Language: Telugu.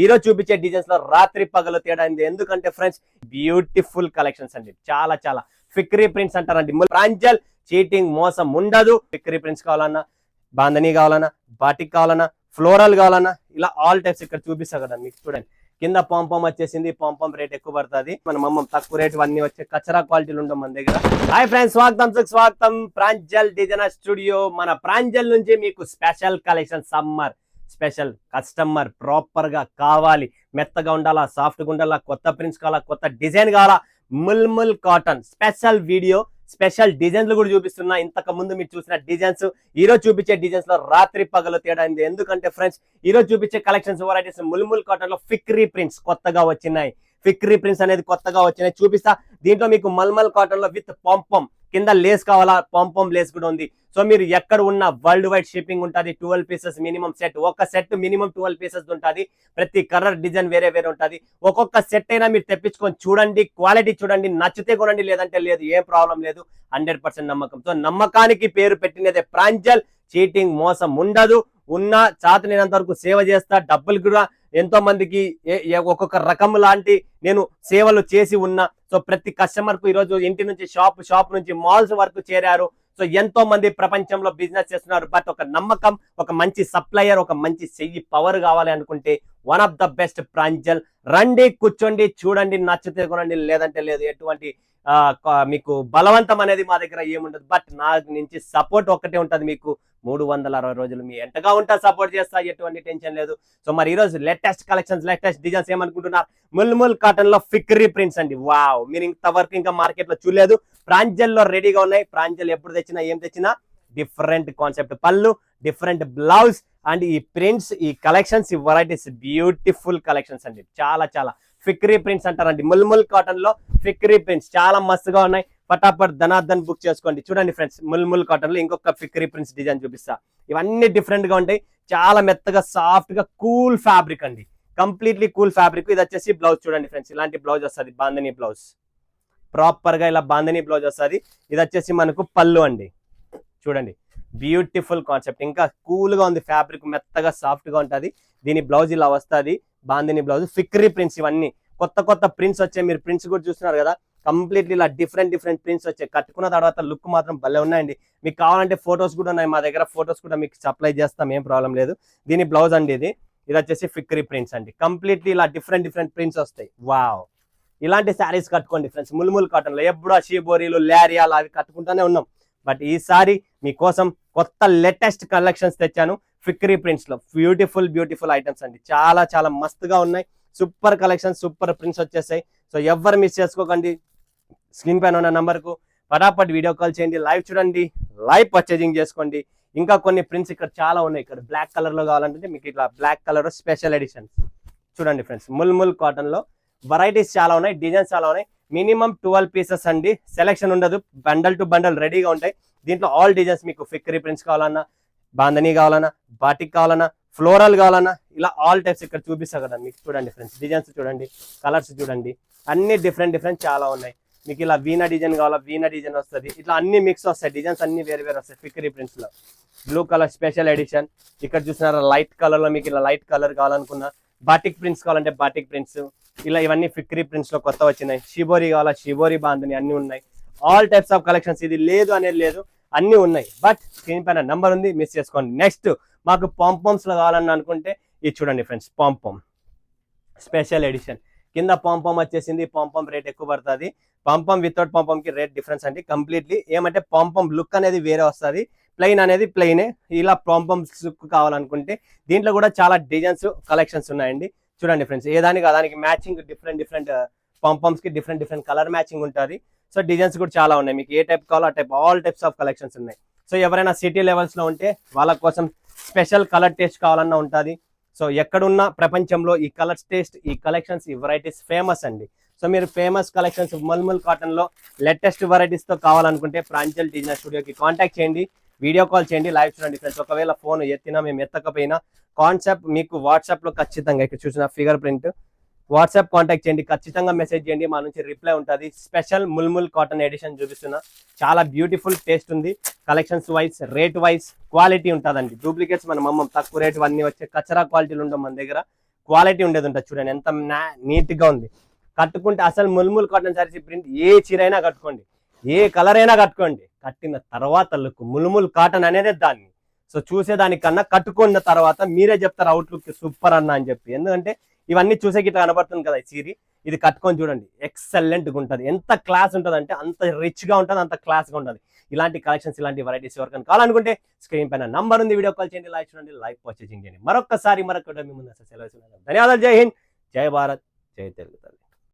ఈ రోజు చూపించే డిజైన్స్ లో రాత్రి పగలు తేడా ఉంది. ఎందుకంటే ఫ్రెండ్స్ బ్యూటిఫుల్ కలెక్షన్స్ అండి, చాలా చాలా ఫిక్రీ ప్రింట్స్ అంటారండి. ప్రాంజల్ చీటింగ్ మోసం ఉండదు. ఫిక్రీ ప్రింట్స్ కావాలన్నా, బాందని కావాలన్నా, బాటిక్ కావాలన్నా, ఫ్లోరల్ కావాలన్నా, ఇలా ఆల్ టైప్స్ ఇక్కడ చూపిస్తా కదా మీకు. చూడండి కింద పాంపం వచ్చేసింది, పాంపం రేట్ ఎక్కువ పడుతుంది. మన మమ్మం తక్కువ రేట్ అన్ని వచ్చే కచరా క్వాలిటీలు ఉండవు మన దగ్గర. హాయ్ ఫ్రెండ్స్, స్వాగతం ప్రాంజల్ డిజైనర్ స్టూడియో. మన ప్రాంజల్ నుంచి మీకు special collection, summer special customer proper గా కావాలి, మెత్తగా ఉండాలా, సాఫ్ట్ గా ఉండాలా, కొత్త ప్రింట్స్ కావాలా, కొత్త డిజైన్ కావాలా, mulmul cotton special video, special డిజైన్లు కూడా చూపిస్తున్నా. ఇంతకు ముందు మీరు చూసిన డిజైన్స్, ఈ రోజు చూపించే డిజైన్స్ లో రాత్రి పగలు తేడా ఉంది. ఎందుకంటే ఫ్రెండ్స్ ఈ రోజు చూపించే కలెక్షన్స్ వెరైటీస్ ముల్ముల్ కాటన్ లో ఫిక్రీ ప్రింట్స్ కొత్తగా వచ్చినాయి. ఫిక్రీ ప్రింట్స్ అనేది కొత్తగా వచ్చినాయి చూపిస్తా. దీంట్లో మీకు మల్మల్ కాటన్ లో విత్ పాంపం, కింద లేస్ కావాలా, పాంపం లేస్ కూడా ఉంది. సో మీరు ఎక్కడ ఉన్నా వరల్డ్ వైడ్ షిప్పింగ్ ఉంటుంది. 12 పీసెస్ మినిమం సెట్, ఒక సెట్ మినిమం 12 పీసెస్ ఉంటుంది. ప్రతి కలర్ డిజైన్ వేరే వేరే ఉంటుంది. ఒక్కొక్క సెట్ అయినా మీరు తెప్పించుకొని చూడండి, క్వాలిటీ చూడండి, నచ్చితే కొనండి, లేదంటే లేదు, ఏం ప్రాబ్లం లేదు. 100% నమ్మకం. సో నమ్మకానికి పేరు పెట్టినదే ప్రాంజల్. చీటింగ్ మోసం ఉండదు. ఉన్న చాతనేంత వరకు సేవ చేస్తా. డబ్బులు కూడా ఎంతో మందికి ఒక్కొక్క రకం లాంటి నేను సేవలు చేసి ఉన్నా. సో ప్రతి కస్టమర్ కు ఈరోజు ఇంటి నుంచి షాప్ నుంచి మాల్స్ వరకు చేరారు. సో ఎంతో మంది ప్రపంచంలో బిజినెస్ చేస్తున్నారు. బట్ ఒక నమ్మకం, ఒక మంచి సప్లయర్, ఒక మంచి చెయ్యి పవర్ కావాలి అనుకుంటే one of the best Pranjal. రండి, కూర్చోండి, చూడండి, నచ్చితే కొనండి, లేదంటే లేదు. ఎటువంటి మీకు బలవంతం అనేది మా దగ్గర ఏముండదు. బట్ నా నుంచి సపోర్ట్ ఒక్కటే ఉంటది మీకు. 360 రోజులు మీ ఎంతగా ఉంటా సపోర్ట్ చేస్తా, ఎటువంటి టెన్షన్ లేదు. సో మరి ఈ రోజు లేటెస్ట్ కలెక్షన్స్, లేటెస్ట్ డిజైన్స్ ఏమనుకుంటున్నారు? ముల్ముల్ కాటన్ లో ఫిక్రీ ప్రింట్స్ అండి. వావ్, మీరు ఇంతవరకు ఇంకా మార్కెట్ లో చూడలేదు. ప్రాంజల్ లో రెడీగా ఉన్నాయి. ప్రాంజల్ ఎప్పుడు తెచ్చినా ఏం తెచ్చినా డిఫరెంట్ కాన్సెప్ట్ పళ్ళు, డిఫరెంట్ బ్లౌజ్ అండ్ ఈ ప్రింట్స్, ఈ కలెక్షన్స్, ఈ వెరైటీస్ బ్యూటిఫుల్ కలెక్షన్స్ అండి. చాలా చాలా ఫిక్రీ ప్రింట్స్ అంటారండి. ముల్ముల్ కాటన్ లో ఫిక్రీ ప్రింట్స్ చాలా మస్తుగా ఉన్నాయి. ఫటాఫట్ ధనార్దన్ బుక్ చేసుకోండి. చూడండి ఫ్రెండ్స్, ముల్ముల్ కాటన్ లో ఇంకొక ఫిక్రీ ప్రింట్స్ డిజైన్ చూపిస్తా. ఇవన్నీ డిఫరెంట్ గా ఉంటాయి. చాలా మెత్తగా, సాఫ్ట్ గా, కూల్ ఫ్యాబ్రిక్ అండి. Completely cool fabric. ఇది వచ్చేసి బ్లౌజ్ చూడండి ఫ్రెండ్స్, ఇలాంటి బ్లౌజ్ వస్తుంది. బాందని బ్లౌజ్, ప్రాపర్ గా ఇలా బాందని బ్లౌజ్ వస్తుంది. ఇది వచ్చేసి మనకు పళ్ళు అండి. చూడండి బ్యూటిఫుల్ కాన్సెప్ట్. ఇంకా కూల్ గా ఉంది ఫ్యాబ్రిక్, మెత్తగా సాఫ్ట్ గా ఉంటుంది. దీని బ్లౌజ్ ఇలా వస్తుంది, బాందిని బ్లౌజ్. ఫిక్రీ ప్రింట్స్, ఇవన్నీ కొత్త కొత్త ప్రింట్స్ వచ్చాయి. మీరు ప్రింట్స్ కూడా చూస్తున్నారు కదా, కంప్లీట్లీ ఇలా డిఫరెంట్ ప్రింట్స్ వచ్చాయి. కట్టుకున్న తర్వాత లుక్ మాత్రం భలే ఉన్నాయండి. మీకు కావాలంటే ఫొటోస్ కూడా ఉన్నాయి మా దగ్గర, ఫొటోస్ కూడా మీకు సప్లై చేస్తాం, ఏం ప్రాబ్లం లేదు. దీని బ్లౌజ్ అండి. ఇది వచ్చేసి ఫిక్రీ ప్రింట్స్ అండి. కంప్లీట్లీ ఇలా డిఫరెంట్ ప్రింట్స్ వస్తాయి. వావ్, ఇలాంటి శారీస్ కట్టుకోండి ఫ్రెండ్స్. ముల్ముల్ కాటన్ లో ఎప్పుడు షీబోరీలు, లారియాలు అవి కట్టుకుంటానే ఉన్నాం. బట్ ఈసారి మీకోసం కొత్త లేటెస్ట్ కలెక్షన్స్ తెచ్చాను ఫిక్రీ ప్రింట్స్ లో. బ్యూటిఫుల్ ఐటమ్స్ అండి. చాలా చాలా మస్తుగా ఉన్నాయి. సూపర్ కలెక్షన్, సూపర్ ప్రింట్స్ వచ్చేసాయి. సో ఎవరు మిస్ చేసుకోకండి. స్క్రీన్ పైన ఉన్న నంబర్ కు ఫటాఫట్ వీడియో కాల్ చేయండి, లైవ్ చూడండి, లైవ్ పర్చేజింగ్ చేసుకోండి. ఇంకా కొన్ని ప్రింట్స్ ఇక్కడ చాలా ఉన్నాయి. ఇక్కడ బ్లాక్ కలర్ లో కావాలంటే మీకు ఇట్లా బ్లాక్ కలర్ స్పెషల్ ఎడిషన్స్ చూడండి ఫ్రెండ్స్. ముల్ముల్ కాటన్ లో వెరైటీస్ చాలా ఉన్నాయి, డిజైన్స్ చాలా ఉన్నాయి. మినిమం 12 పీసెస్ అండి. సెలెక్షన్ ఉండదు, బండల్ టు బండల్ రెడీగా ఉంటాయి. దీంట్లో ఆల్ డిజైన్స్, మీకు ఫిక్రీ ప్రింట్స్ కావాలన్నా, బాందని కావాలన్నా, బాటిక్ కావాలన్నా, ఫ్లోరల్ కావాలన్నా, ఇలా ఆల్ టైప్స్ ఇక్కడ చూపిస్తా కదా మీకు. చూడండి ఫ్రెండ్స్, డిజైన్స్ చూడండి, కలర్స్ చూడండి, అన్ని డిఫరెంట్ చాలా ఉన్నాయి. మీకు ఇలా వీణా డిజైన్ కావాలా, వీణా డిజైన్ వస్తుంది. ఇట్లా అన్ని మిక్స్ వస్తాయి, డిజైన్స్ అన్ని వేరే వస్తాయి. ఫిక్రీ ప్రింట్స్ లో బ్లూ కలర్ స్పెషల్ ఎడిషన్. ఇక్కడ చూసినారా లైట్ కలర్ లో, మీకు ఇలా లైట్ కలర్ కావాలనుకున్నా, బాటిక్ ప్రింట్స్ కావాలంటే బాటిక్ ప్రింట్స్, ఇలా ఇవన్నీ ఫిక్రీ ప్రింట్స్ లో కొత్త వచ్చినాయి. షిబోరి కావాలా, షిబోరి బాందని అన్ని ఉన్నాయి. All types of collections. ఇది లేదు అనేది లేదు, అన్ని ఉన్నాయి. బట్ స్క్రీన్ పైన నంబర్ ఉంది, మిస్ చేసుకోండి. నెక్స్ట్ మాకు పాంపమ్స్ లో కావాలని అనుకుంటే ఇది చూడండి ఫ్రెండ్స్, పాంపమ్ స్పెషల్ ఎడిషన్. కింద పాంపమ్ వచ్చేసింది. పాంపమ్ రేట్ ఎక్కువ పడుతుంది. పాంపమ్ వితౌట్ పాంపమ్ కి రేట్ డిఫరెన్స్ అండి. కంప్లీట్లీ ఏమంటే పాంపమ్ లుక్ అనేది వేరే వస్తుంది, ప్లెయిన్ అనేది ప్లెయినే. ఇలా పాంపమ్స్ లుక్ కావాలనుకుంటే దీంట్లో కూడా చాలా డిజైన్స్, కలెక్షన్స్ ఉన్నాయండి. చూడండి ఫ్రెండ్స్, దానికి మ్యాచింగ్ డిఫరెంట్ పాంపమ్స్ కి డిఫరెంట్ కలర్ మ్యాచింగ్ ఉంటుంది. సో డిజైన్స్ కూడా చాలా ఉన్నాయి. మీకు ఏ టైప్ కావాలో ఆ type, all types of collections ఉన్నాయి. సో ఎవరైనా సిటీ లెవెల్స్ లో ఉంటే వాళ్ళ కోసం స్పెషల్ కలర్ టేస్ట్ కావాలన్నా ఉంటుంది. సో ఎక్కడున్నా ప్రపంచంలో ఈ కలర్స్ టేస్ట్, ఈ కలెక్షన్స్, ఈ వెరైటీస్ ఫేమస్ అండి. సో మీరు ఫేమస్ కలెక్షన్స్ ముల్ముల్ కాటన్ లో లేటెస్ట్ వెరైటీస్ తో కావాలనుకుంటే ప్రాంజల్ డిజైనర్ స్టూడియోకి కాంటాక్ట్ చేయండి, వీడియో కాల్ చేయండి, లైవ్ చూడండి ఫ్రెండ్స్. ఒకవేళ ఫోన్ ఎత్తినా, మేము ఎత్తకపోయినా కాన్సెప్ట్ మీకు వాట్సాప్ లో ఖచ్చితంగా ఇక్కడ చూసిన ఫిగర్ ప్రింట్ వాట్సాప్ కాంటాక్ట్ చేయండి, ఖచ్చితంగా మెసేజ్ చేయండి, మా నుంచి రిప్లై ఉంటుంది. స్పెషల్ ముల్ముల్ కాటన్ ఎడిషన్ చూపిస్తున్నా. చాలా బ్యూటిఫుల్ టేస్ట్ ఉంది. Collections wise, rate wise, quality ఉంటుందండి. డూప్లికేట్స్ మన మమ్మం తక్కువ రేటు అన్ని వచ్చే కచరా క్వాలిటీలు ఉండవు మన దగ్గర. క్వాలిటీ ఉండేది ఉంటుంది. చూడండి ఎంత నీట్ గా ఉంది. కట్టుకుంటే అసలు ముల్ముల్ కాటన్ సారీస్ ప్రింట్ ఏ చీర అయినా కట్టుకోండి, ఏ కలర్ అయినా కట్టుకోండి, కట్టిన తర్వాత లుక్ ముల్ముల్ కాటన్ అనేది దాన్ని. సో చూసేదానికన్నా కట్టుకున్న తర్వాత మీరే చెప్తారు అవుట్లుక్ సూపర్ అన్న అని చెప్పి. ఎందుకంటే ఇవన్నీ చూసే గిట్లా కనబడుతుంది కదా ఈ చీర, ఇది కట్టుకొని చూడండి ఎక్సలెంట్ గా ఉంటుంది. ఎంత క్లాస్ ఉంటుంది అంటే అంత రిచ్ గా ఉంటుంది, అంత క్లాస్ గా ఉంటుంది. ఇలాంటి కలెక్షన్స్, ఇలాంటి వెరైటీస్ ఎవరికైనా కావాలనుకుంటే స్క్రీన్ పైన నంబర్ ఉంది, వీడియో కాల్ చేయండి, లైక్ చూడండి, లైక్ పర్చేసింగ్ చేయండి. మరొకసారి మరొక మీ ముందు సెలవు. ధన్యవాదాలు. జై హింద్, జై భారత్, జై తెలుగు తల్లి.